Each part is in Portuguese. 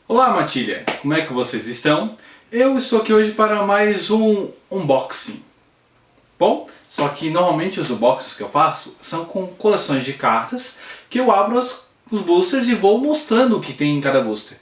Olá matilha, como é que vocês estão? Eu estou aqui hoje para mais um unboxing. Bom, só que normalmente os unboxings que eu faço são com coleções de cartas que eu abro os boosters e vou mostrando o que tem em cada booster.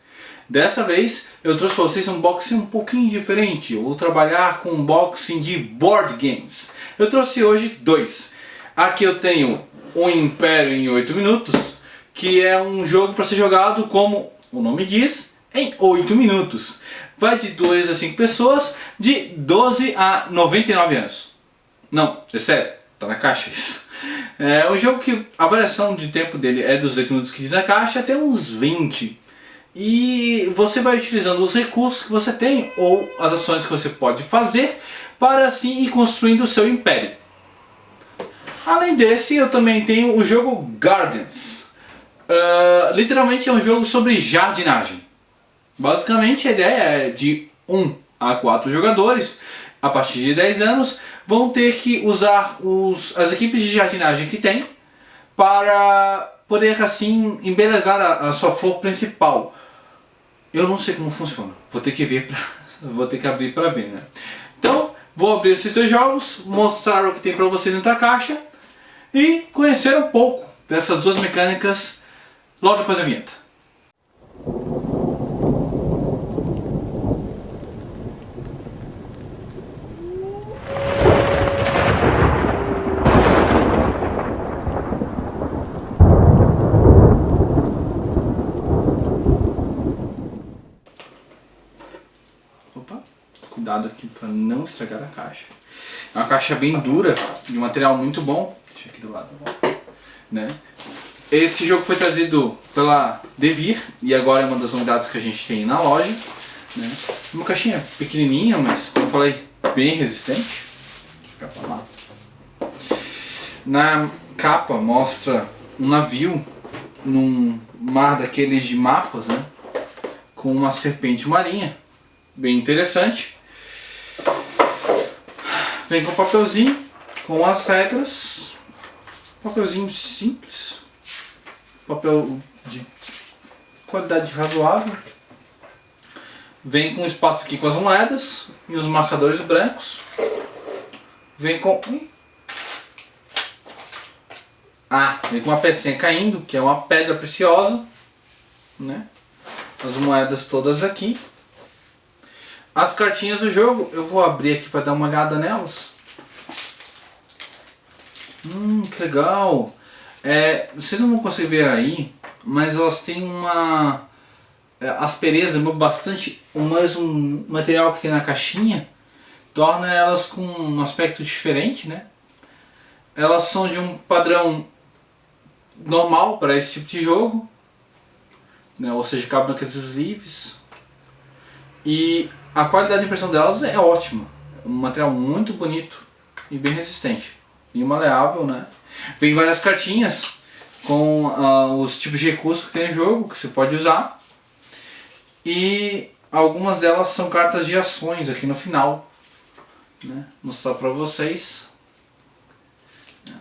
Dessa vez eu trouxe para vocês um unboxing um pouquinho diferente. Eu vou trabalhar com um unboxing de board games. Eu trouxe hoje dois. Aqui eu tenho o Império em 8 minutos, que é um jogo para ser jogado, como o nome diz, em 8 minutos. Vai de 2 a 5 pessoas, de 12 a 99 anos. Não, é sério, tá na caixa isso. É um jogo que a variação de tempo dele é dos 8 minutos que diz na caixa até uns 20. E você vai utilizando os recursos que você tem ou as ações que você pode fazer para assim ir construindo o seu império. Além desse, eu também tenho o jogo Gardens. Literalmente é um jogo sobre jardinagem. Basicamente a ideia é de 1 a 4 jogadores, a partir de 10 anos, vão ter que usar as equipes de jardinagem que tem para poder assim embelezar a sua flor principal. Eu não sei como funciona, vou ter que abrir para ver, né? Então, vou abrir esses dois jogos, mostrar o que tem para vocês dentro da caixa e conhecer um pouco dessas duas mecânicas logo depois da vinheta. Opa, cuidado aqui para não estragar a caixa. É uma caixa bem dura, de material muito bom. Deixa aqui do lado, né? Esse jogo foi trazido pela Devir e agora é uma das novidades que a gente tem na loja, né? Uma caixinha pequenininha, mas como eu falei, bem resistente. Fica pra lá. Na capa mostra um navio num mar daqueles de mapas, né? Com uma serpente marinha, bem interessante. Vem com papelzinho, com as regras, papelzinho simples, papel de qualidade razoável. Vem com espaço aqui com as moedas e os marcadores brancos. Vem com vem com uma pecinha caindo, que é uma pedra preciosa, né? As moedas todas aqui. As cartinhas do jogo, eu vou abrir aqui para dar uma olhada nelas. Que legal! Vocês não vão conseguir ver aí, mas elas têm uma aspereza bastante, mas um material que tem na caixinha torna elas com um aspecto diferente, né? Elas são de um padrão normal para esse tipo de jogo, né? Ou seja, cabe naqueles sleeves. E a qualidade de impressão delas é ótima. É um material muito bonito e bem resistente. E maleável, né? Vem várias cartinhas com os tipos de recursos que tem no jogo, que você pode usar. E algumas delas são cartas de ações aqui no final, né? Vou mostrar para vocês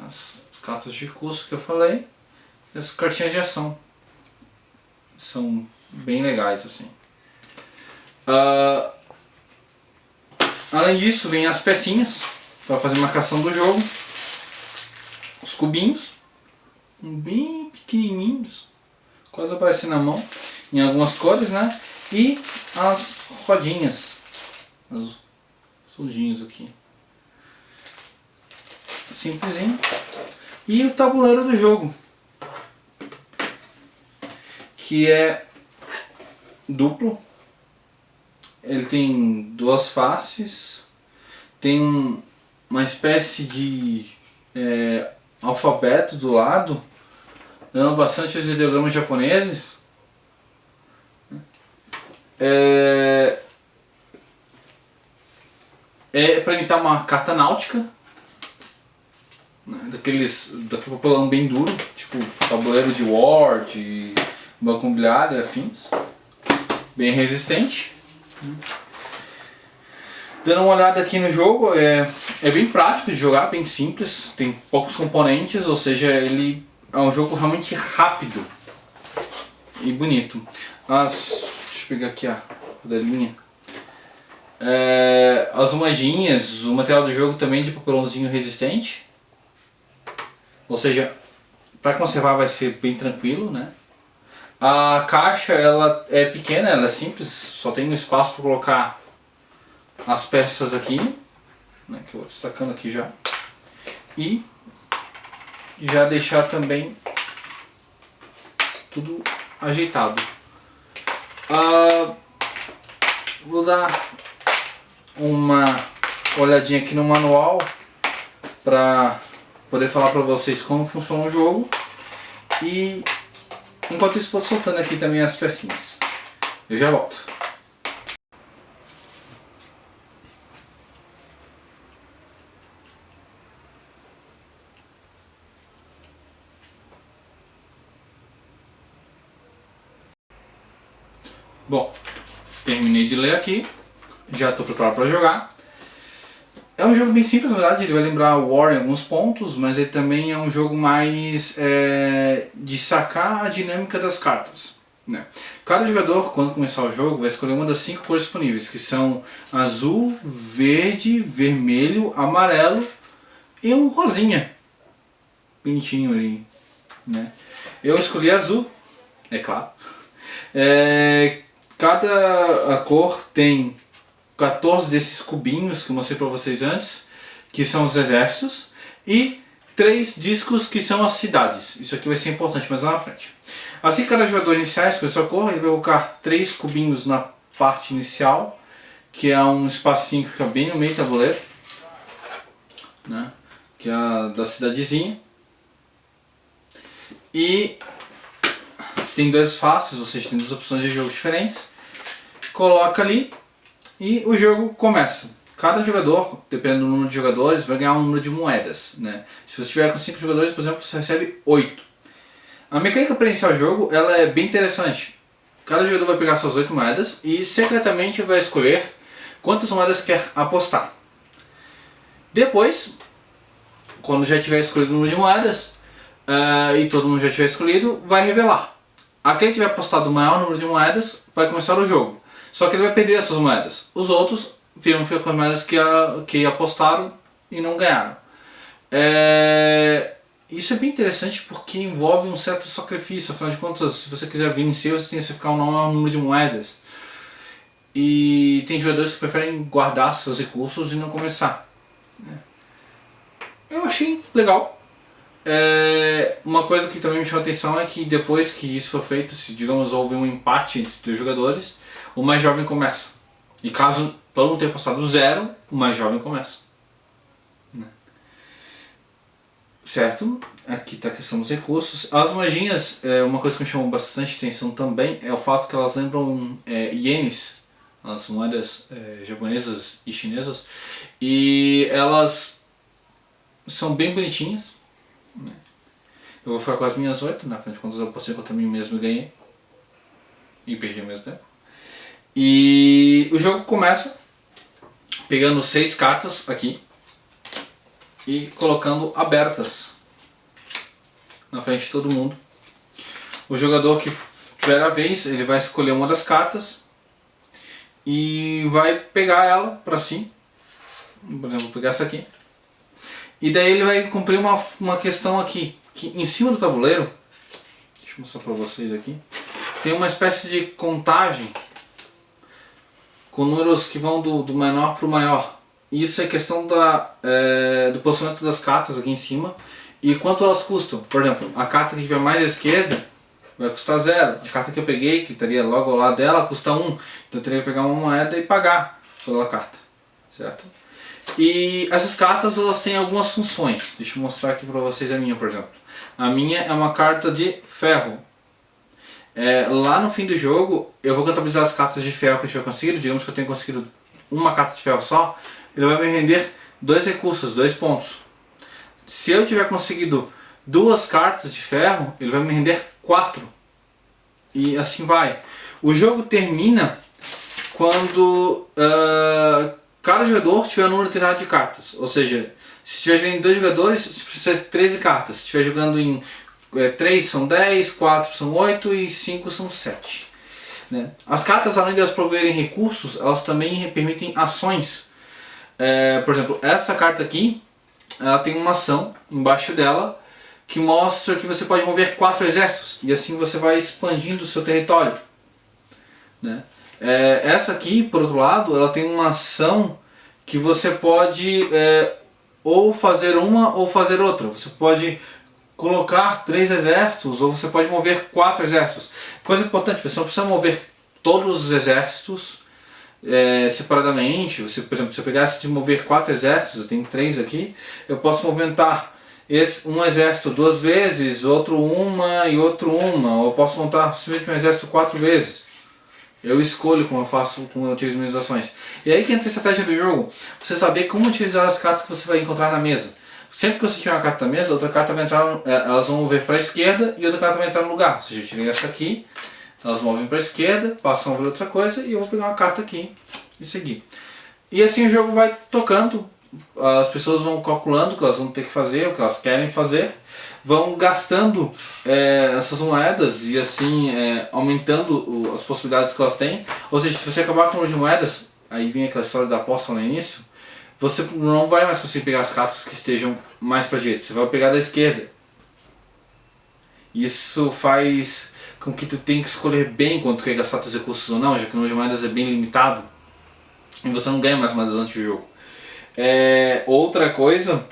as cartas de recurso que eu falei. E as cartinhas de ação. São bem legais assim. Além disso, vem as pecinhas para fazer marcação do jogo. Os cubinhos, bem pequenininhos, quase aparecem na mão, em algumas cores, né? E as rodinhas, os soldinhos aqui. Simplesinho. E o tabuleiro do jogo, que é duplo. Ele tem duas faces, tem uma espécie de alfabeto do lado, dando bastante os ideogramas japoneses. É para imitar uma carta náutica, né? Daquele papelão bem duro, tipo tabuleiro de War, de banco imobiliário e afins. Bem resistente. Dando uma olhada aqui no jogo, é bem prático de jogar, bem simples, tem poucos componentes, ou seja, ele é um jogo realmente rápido e bonito. Deixa eu eu pegar aqui a rodelinha. As moedinhas, o material do jogo também de papelãozinho resistente. Ou seja, para conservar vai ser bem tranquilo, né? A caixa ela é pequena, ela é simples, só tem um espaço para colocar as peças aqui, né, que eu vou destacando aqui já. E já deixar também tudo ajeitado. Vou dar uma olhadinha aqui no manual para poder falar para vocês como funciona o jogo. E enquanto isso, estou soltando aqui também as pecinhas. Eu já volto. Bom, terminei de ler aqui. Já estou preparado para jogar. É um jogo bem simples, na verdade. Ele vai lembrar War em alguns pontos, mas ele também é um jogo mais de sacar a dinâmica das cartas, né? Cada jogador, quando começar o jogo, vai escolher uma das 5 cores disponíveis, que são azul, verde, vermelho, amarelo e um rosinha. Bonitinho ali, né? Eu escolhi azul, é claro. Cada cor tem 14 desses cubinhos que eu mostrei para vocês antes, que são os exércitos, e 3 discos que são as cidades. Isso aqui vai ser importante mais lá na frente. Assim que cada jogador iniciar escolher sua cor, ele vai colocar 3 cubinhos na parte inicial, que é um espacinho que fica bem no meio do tabuleiro, né? Que é a da cidadezinha. E tem 2 faces, ou seja, tem 2 opções de jogo diferentes. Coloca ali e o jogo começa. Cada jogador, dependendo do número de jogadores, vai ganhar um número de moedas, né? Se você estiver com 5 jogadores, por exemplo, você recebe 8. A mecânica para iniciar o jogo ela é bem interessante. Cada jogador vai pegar suas 8 moedas e secretamente vai escolher quantas moedas quer apostar. Depois, quando já tiver escolhido o número de moedas e todo mundo já tiver escolhido, vai revelar. Aquele que tiver apostado o maior número de moedas vai começar o jogo. Só que ele vai perder essas moedas. Os outros ficam com as moedas que apostaram e não ganharam. Isso é bem interessante porque envolve um certo sacrifício. Afinal de contas, se você quiser vencer, você tem que sacrificar um maior número de moedas. E tem jogadores que preferem guardar seus recursos e não começar. Eu achei legal. Uma coisa que também me chamou a atenção é que depois que isso for feito, se digamos houve um empate entre os jogadores, o mais jovem começa. E caso todo mundo tenha postado 0, o mais jovem começa. Certo? Aqui está a questão dos recursos. As moedinhas, uma coisa que me chamou bastante atenção também é o fato que elas lembram ienes, as moedas japonesas e chinesas, e elas são bem bonitinhas. Eu vou ficar com as minhas 8, na frente de contas eu postei contra mim mesmo e ganhei. E perdi ao mesmo tempo. E o jogo começa pegando 6 cartas aqui e colocando abertas na frente de todo mundo. O jogador que tiver a vez, ele vai escolher uma das cartas e vai pegar ela para si. Por exemplo, vou pegar essa aqui. E daí ele vai cumprir uma questão aqui, que em cima do tabuleiro, deixa eu mostrar para vocês aqui, tem uma espécie de contagem com números que vão do menor para o maior. Isso é questão do posicionamento das cartas aqui em cima e quanto elas custam. Por exemplo, a carta que tiver mais à esquerda vai custar 0. A carta que eu peguei, que estaria logo ao lado dela, custa 1. Então eu teria que pegar uma moeda e pagar pela carta, certo? E essas cartas elas têm algumas funções. Deixa eu mostrar aqui para vocês a minha, por exemplo. A minha é uma carta de ferro. Lá no fim do jogo eu vou contabilizar as cartas de ferro que eu tiver conseguido. Digamos que eu tenho conseguido uma carta de ferro só. Ele vai me render 2 recursos, 2 pontos. Se eu tiver conseguido 2 cartas de ferro, ele vai me render 4. E assim vai. O jogo termina quando cada jogador tiver um número determinado de cartas. Ou seja, se estiver jogando em 2 jogadores, você precisa de 13 cartas. Se estiver jogando em 3 são 10, 4 são 8 e 5 são 7. né? As cartas, além de elas proverem recursos, elas também permitem ações. Por exemplo, essa carta aqui, ela tem uma ação embaixo dela que mostra que você pode mover 4 exércitos e assim você vai expandindo o seu território, né? Essa aqui, por outro lado, ela tem uma ação que você pode ou fazer uma ou fazer outra. Você pode colocar 3 exércitos ou você pode mover 4 exércitos. Coisa importante, você não precisa mover todos os exércitos separadamente. Você, por exemplo, se eu pegasse de mover 4 exércitos, eu tenho 3 aqui, eu posso movimentar um exército 2 vezes, outro uma e outro uma, ou eu posso montar simplesmente um exército 4 vezes. Eu escolho como eu faço, como eu utilizo minhas ações. E aí que entra a estratégia do jogo, você saber como utilizar as cartas que você vai encontrar na mesa. Sempre que você tiver uma carta na mesa, outra carta vai entrar, elas vão mover para a esquerda e outra carta vai entrar no lugar. Ou seja, eu tirei essa aqui, elas movem para a esquerda, passam por outra coisa e eu vou pegar uma carta aqui e seguir. E assim o jogo vai tocando, as pessoas vão calculando o que elas vão ter que fazer, o que elas querem fazer, vão gastando essas moedas e assim aumentando as possibilidades que elas têm. Ou seja, se você acabar com o número de moedas, aí vem aquela história da aposta no início, você não vai mais conseguir pegar as cartas que estejam mais para a direita, você vai pegar da esquerda. Isso faz com que tu tenha que escolher bem quando tu quer gastar teus recursos ou não, já que o número de moedas é bem limitado e você não ganha mais moedas durante o jogo. Outra coisa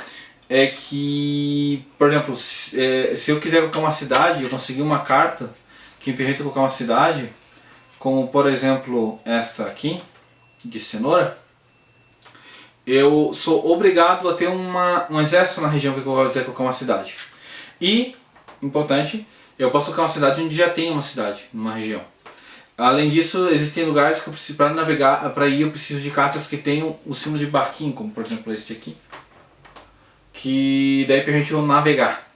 é que, por exemplo, se eu quiser colocar uma cidade, eu conseguir uma carta que me permite colocar uma cidade, como por exemplo esta aqui, de cenoura, eu sou obrigado a ter um exército na região que eu quiser colocar uma cidade. E, importante, eu posso colocar uma cidade onde já tem uma cidade, numa região. Além disso, existem lugares que eu preciso, para navegar, para ir, eu preciso de cartas que tenham o símbolo de barquinho, como por exemplo este aqui, que daí permite eu navegar.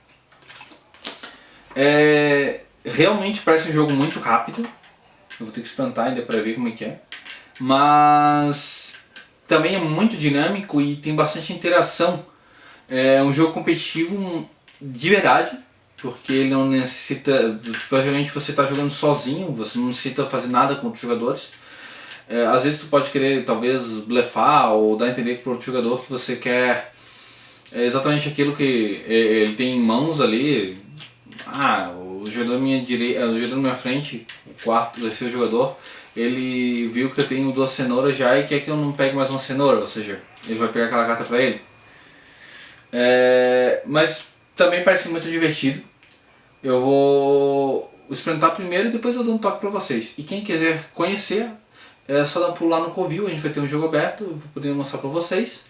Realmente parece um jogo muito rápido, eu vou ter que experimentar ainda para ver como é que é, mas também é muito dinâmico e tem bastante interação. É um jogo competitivo de verdade, porque ele não necessita, provavelmente você está jogando sozinho, você não necessita fazer nada com outros jogadores. Às vezes tu pode querer talvez blefar ou dar a entender para outro jogador que você quer exatamente aquilo que ele tem em mãos ali. O jogador na minha direita, o jogador na minha frente, o terceiro jogador, ele viu que eu tenho 2 cenouras já e quer que eu não pegue mais uma cenoura, ou seja, ele vai pegar aquela carta para ele. Mas também parece muito divertido. Eu vou experimentar primeiro e depois eu dou um toque para vocês. E quem quiser conhecer, é só dar um pulo lá no Covil, a gente vai ter um jogo aberto, eu vou poder mostrar para vocês.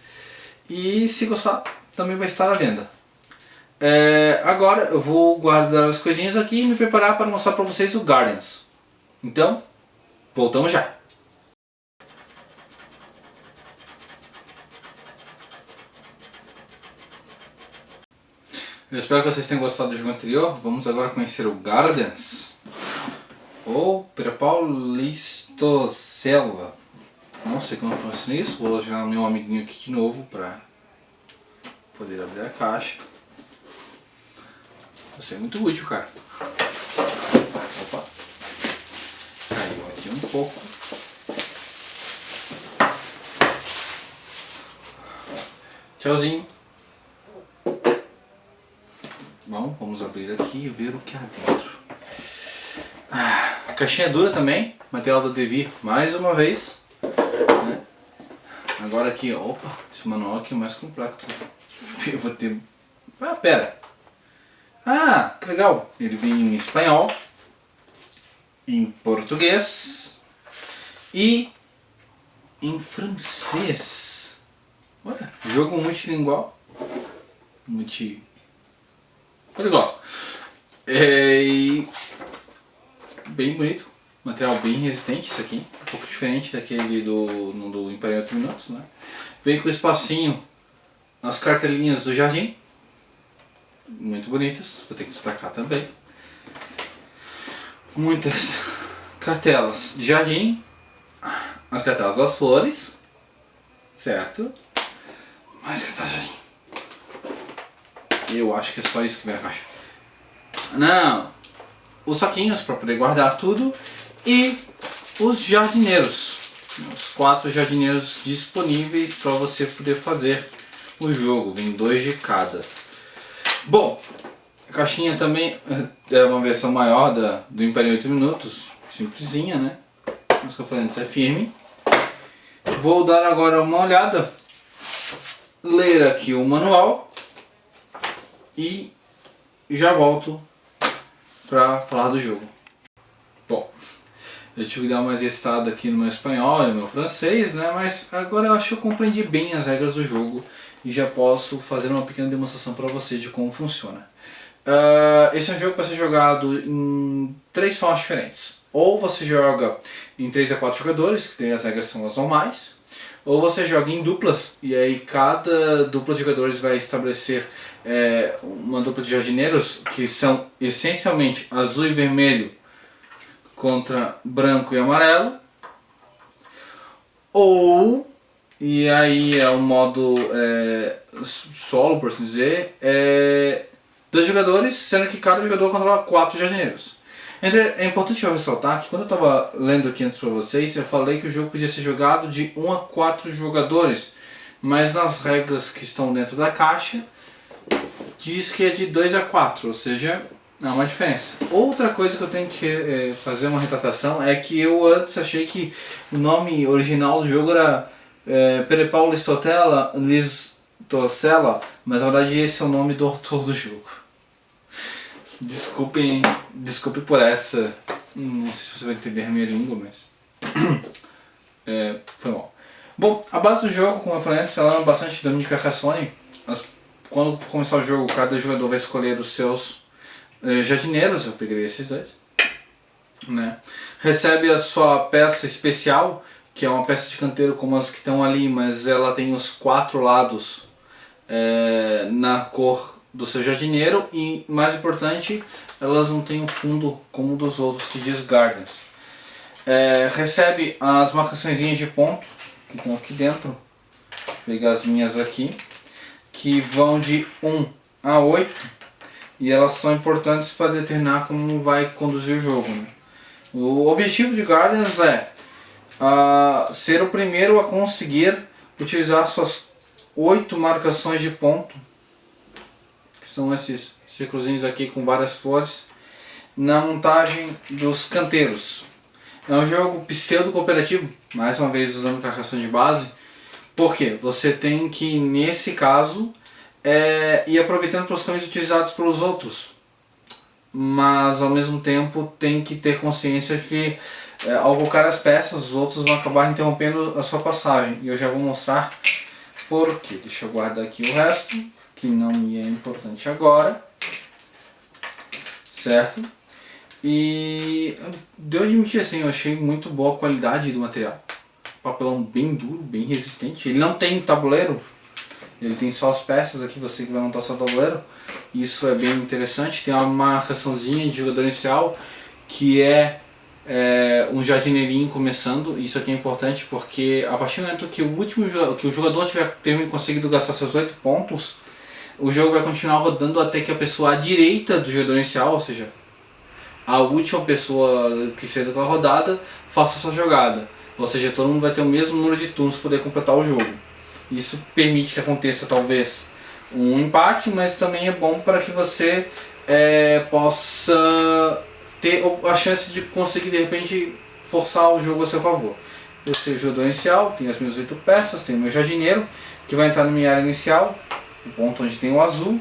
E se gostar, também vai estar à venda. Agora eu vou guardar as coisinhas aqui e me preparar para mostrar para vocês o Guardians. Então, voltamos já! Eu espero que vocês tenham gostado do jogo anterior. Vamos agora conhecer o Guardians, ou Paulistocella. Não sei como eu pronuncio isso, vou jogar o meu amiguinho aqui de novo para poder abrir a caixa. Vai ser muito útil, cara. Opa! Caiu aqui um pouco. Tchauzinho! Bom, vamos abrir aqui e ver o que há dentro. Caixinha dura também, material da Devir mais uma vez, né? Agora aqui, opa, esse manual aqui é mais completo. Eu vou ter... pera! Que legal! Ele vem em espanhol, em português e em francês. Olha, jogo multilingual, poliglota. E bem bonito, material bem resistente isso aqui, um pouco diferente daquele do Império em 8 minutos, né? Vem com espacinho as cartelinhas do jardim, muito bonitas, vou ter que destacar também. Muitas cartelas de jardim, as cartelas das flores, certo? Mais cartelas de jardim. Eu acho que é só isso que vem na caixa. Não! Os saquinhos para poder guardar tudo e os jardineiros. Os 4 jardineiros disponíveis para você poder fazer o jogo. Vem 2 de cada. Bom, a caixinha também é uma versão maior do Império em 8 minutos. Simplesinha, né? Como que eu falei antes, é firme. Vou dar agora uma olhada, ler aqui o manual e já volto para falar do jogo. Bom, eu tive que dar uma exercitada aqui no meu espanhol e no meu francês, né? Mas agora eu acho que eu compreendi bem as regras do jogo e já posso fazer uma pequena demonstração para você de como funciona. Esse é um jogo para ser jogado em 3 formas diferentes. Ou você joga em 3 a 4 jogadores, que tem as regras são as normais. Ou você joga em duplas, e aí cada dupla de jogadores vai estabelecer uma dupla de jardineiros, que são essencialmente azul e vermelho contra branco e amarelo. Ou, e aí é o modo solo, por assim dizer, 2 jogadores, sendo que cada jogador controla 4 jardineiros. É importante eu ressaltar que quando eu estava lendo aqui antes para vocês, eu falei que o jogo podia ser jogado de 1 a 4 jogadores, mas nas regras que estão dentro da caixa, diz que é de 2 a 4, ou seja, há uma diferença. Outra coisa que eu tenho que fazer uma retratação é que eu antes achei que o nome original do jogo era Pere Paulo Listocella, mas na verdade esse é o nome do autor do jogo. Desculpe por essa, não sei se você vai entender a minha língua, mas foi mal. Bom, a base do jogo, como eu falei antes, ela é bastante dinâmica de Carcassonne. Quando começar o jogo, cada jogador vai escolher os seus jardineiros, eu pegaria esses 2, né? Recebe a sua peça especial, que é uma peça de canteiro como as que estão ali, mas ela tem os 4 lados na cor do seu jardineiro e, mais importante, elas não têm um fundo como dos outros que diz Gardens. Recebe as marcaçõezinhas de ponto que estão aqui dentro, vou pegar as minhas aqui, que vão de 1 a 8 e elas são importantes para determinar como vai conduzir o jogo, né? O objetivo de Gardens é ser o primeiro a conseguir utilizar suas 8 marcações de ponto, que são esses círculozinhos aqui com várias flores, na montagem dos canteiros. É um jogo pseudo-cooperativo, mais uma vez usando Carcassonne de base, porque você tem que, nesse caso, ir aproveitando pelos caminhos utilizados pelos outros, mas ao mesmo tempo tem que ter consciência que ao colocar as peças, os outros vão acabar interrompendo a sua passagem, e eu já vou mostrar por quê. Deixa eu guardar aqui o resto, que não me é importante agora, certo? E devo admitir assim, eu achei muito boa a qualidade do material. Papelão bem duro, bem resistente. Ele não tem tabuleiro, ele tem só as peças aqui, você que vai montar seu tabuleiro. Isso é bem interessante. Tem uma marcaçãozinha de jogador inicial, que um jardineirinho começando. Isso aqui é importante porque a partir do momento que o jogador tiver conseguido gastar seus 8 pontos, o jogo vai continuar rodando até que a pessoa à direita do jogador inicial, ou seja, a última pessoa que sair daquela rodada, faça sua jogada. Ou seja, todo mundo vai ter o mesmo número de turnos para poder completar o jogo. Isso permite que aconteça talvez um empate, mas também é bom para que você possa ter a chance de conseguir de repente forçar o jogo a seu favor. Eu sei o jogador inicial, tenho as minhas 8 peças, tenho o meu jardineiro, que vai entrar na minha área inicial, o ponto onde tem o azul,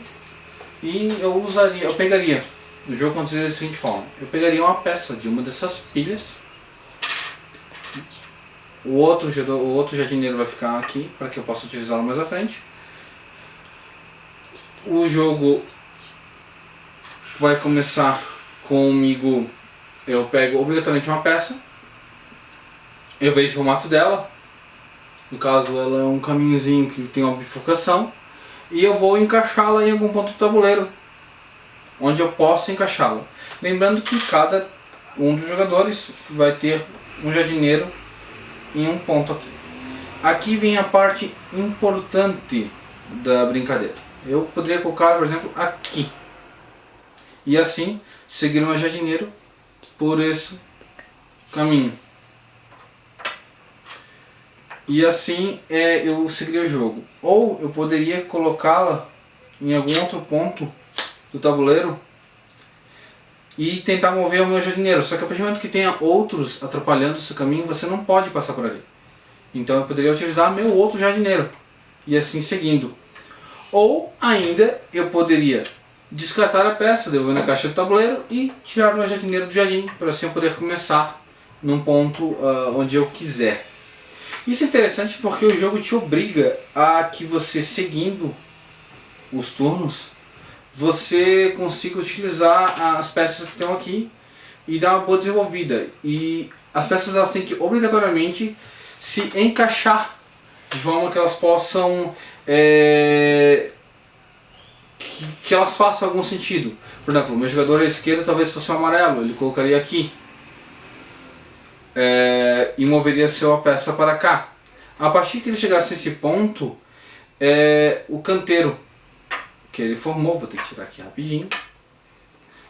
e eu pegaria, o jogo aconteceria da seguinte forma: eu pegaria uma peça de uma dessas pilhas, o outro jardineiro vai ficar aqui para que eu possa utilizá-lo mais à frente. O jogo vai começar comigo, eu pego obrigatoriamente uma peça, eu vejo o formato dela, no caso ela é um caminhozinho que tem uma bifurcação, e eu vou encaixá-la em algum ponto do tabuleiro, onde eu possa encaixá-la. Lembrando que cada um dos jogadores vai ter um jardineiro em um ponto aqui. Aqui vem a parte importante da brincadeira. Eu poderia colocar, por exemplo, aqui. E assim, seguir o meu jardineiro por esse caminho. E assim eu seguiria o jogo. Ou eu poderia colocá-la em algum outro ponto do tabuleiro e tentar mover o meu jardineiro. Só que a partir do momento que tenha outros atrapalhando o seu caminho, você não pode passar por ali. Então eu poderia utilizar meu outro jardineiro e assim seguindo. Ou ainda eu poderia descartar a peça, devolver na caixa do tabuleiro e tirar o meu jardineiro do jardim, para assim eu poder começar num ponto onde eu quiser. Isso é interessante porque o jogo te obriga a que você, seguindo os turnos, você consiga utilizar as peças que estão aqui e dar uma boa desenvolvida. E as peças elas têm que obrigatoriamente se encaixar de forma que elas possam que elas façam algum sentido. Por exemplo, o meu jogador à esquerda talvez fosse um amarelo, ele colocaria aqui e moveria sua peça para cá. A partir que ele chegasse nesse ponto, o canteiro que ele formou, vou ter que tirar aqui rapidinho,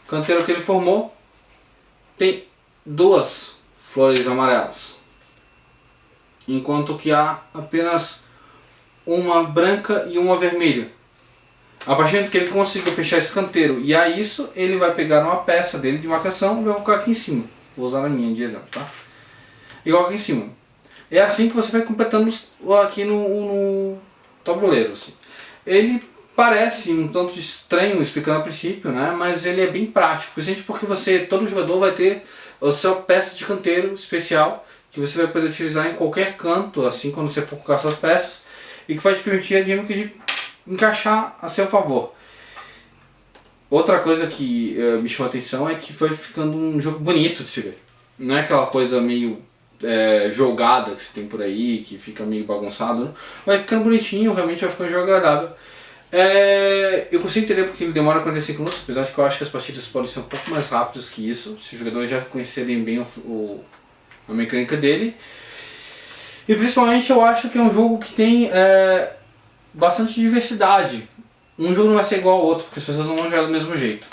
o canteiro que ele formou tem duas flores amarelas, enquanto que há apenas uma branca e uma vermelha. A partir do momento que ele consiga fechar esse canteiro e a isso, ele vai pegar uma peça dele de marcação e vai colocar aqui em cima. Vou usar a minha de exemplo, tá? Igual aqui em cima. É assim que você vai completando aqui no tabuleiro. Assim. Ele parece um tanto estranho explicando a princípio, né? Mas ele é bem prático. Principalmente porque todo jogador vai ter a sua peça de canteiro especial que você vai poder utilizar em qualquer canto, assim, quando você for colocar suas peças, e que vai te permitir a dinâmica de encaixar a seu favor. Outra coisa que me chamou a atenção é que foi ficando um jogo bonito de se ver. Não é aquela coisa meio jogada que você tem por aí, que fica meio bagunçado. Não. Vai ficando bonitinho, realmente vai ficando um jogo agradável. Eu consigo entender porque ele demora 45 minutos, apesar de que eu acho que as partidas podem ser um pouco mais rápidas que isso, se os jogadores já conhecerem bem a mecânica dele. E principalmente eu acho que é um jogo que tem bastante diversidade. Um jogo não vai ser igual ao outro, porque as pessoas não vão jogar do mesmo jeito.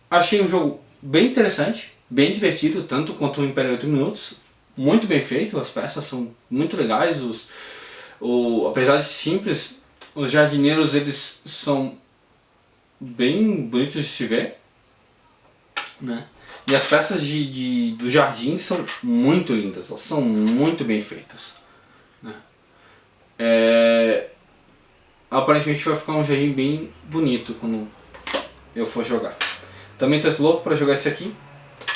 Achei um jogo bem interessante, bem divertido, tanto quanto o Império em 8 minutos. Muito bem feito, as peças são muito legais. Apesar de simples, os jardineiros eles são bem bonitos de se ver, né? E as peças do jardim são muito lindas, elas são muito bem feitas, né? Aparentemente vai ficar um jardim bem bonito quando eu for jogar. Também estou louco para jogar esse aqui.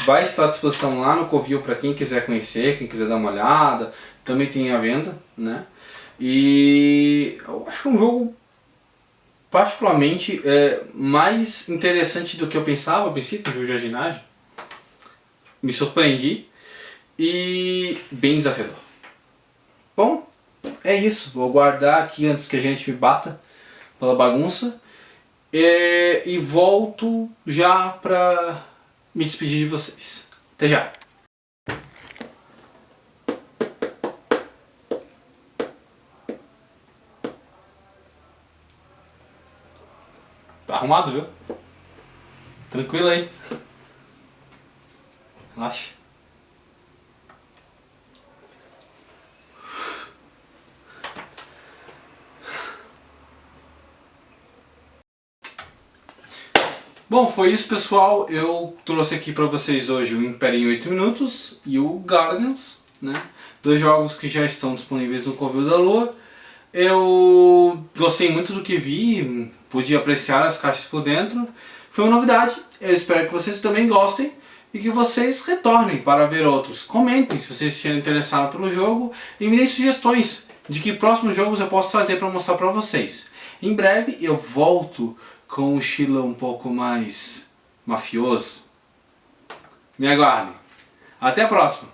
Vai estar à disposição lá no Covil para quem quiser conhecer, quem quiser dar uma olhada. Também tem à venda, né? E eu acho que é um jogo particularmente mais interessante do que eu pensava a princípio, um jogo de jardinagem. Me surpreendi e bem desafiador. Bom, é isso. Vou guardar aqui antes que a gente me bata pela bagunça e volto já para me despedir de vocês. Até já! Tá arrumado, viu? Tranquilo aí. Relaxa. Bom, foi isso, pessoal. Eu trouxe aqui para vocês hoje o Império em 8 minutos e o Guardians, né? Dois jogos que já estão disponíveis no Covil da Lua. Eu gostei muito do que vi, pude apreciar as caixas por dentro. Foi uma novidade, eu espero que vocês também gostem e que vocês retornem para ver outros. Comentem se vocês estiverem interessados pelo jogo e me deem sugestões de que próximos jogos eu posso trazer para mostrar para vocês. Em breve eu volto com um estilo um pouco mais mafioso. Me aguardem. Até a próxima!